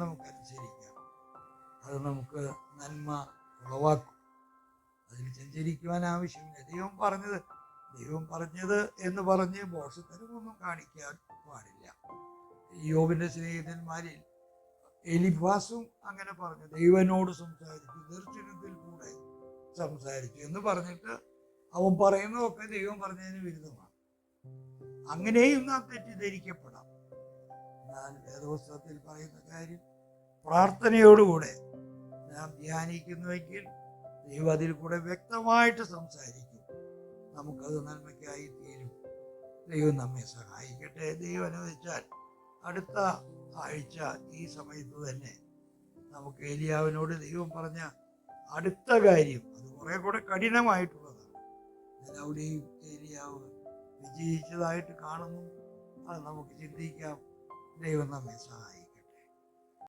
നമുക്ക് അനുസരിക്കാം. അത് നമുക്ക് നന്മ ഉളവാക്കും. അതിൽ സഞ്ചരിക്കുവാൻ ആവശ്യമില്ല. ദൈവം പറഞ്ഞത് എന്ന് പറഞ്ഞ് മോശത്തരമൊന്നും കാണിക്കാൻ പാടില്ല. യോബിന്റെ സ്നേഹിതന്മാരിൽ എലിഫാസും അങ്ങനെ പറഞ്ഞു, ദൈവനോട് സംസാരിച്ചു, ദർശനത്തിൽ കൂടെ സംസാരിച്ചു എന്ന് പറഞ്ഞിട്ട് അവൻ പറയുന്നതൊക്കെ ദൈവം പറഞ്ഞതിന് വിരുദ്ധമാണ്. അങ്ങനെയും നാം തെറ്റിദ്ധരിക്കപ്പെടാം. എന്നാൽ വേദപുസ്തകത്തിൽ പറയുന്ന കാര്യം പ്രാർത്ഥനയോടുകൂടെ നാം ധ്യാനിക്കുന്നുവെങ്കിൽ ദൈവം അതിൽ കൂടെ വ്യക്തമായിട്ട് സംസാരിക്കും. നമുക്കത് നന്മയ്ക്കായി തീരും. ദൈവം നമ്മെ സഹായിക്കട്ടെ. ദൈവം അനുവദിച്ചാൽ അടുത്ത ആഴ്ച ഈ സമയത്ത് തന്നെ നമുക്ക് ഏലിയാവിനോട് ദൈവം പറഞ്ഞ അടുത്ത കാര്യം, അത് കുറെ കൂടെ കഠിനമായിട്ടുള്ളതാണ്. ഞാൻ അവിടെയും ഏലിയാവ് വിജയിച്ചതായിട്ട് കാണുന്നു. അത് നമുക്ക് ചിന്തിക്കാം. ദൈവം നമ്മെ സഹായിക്കും.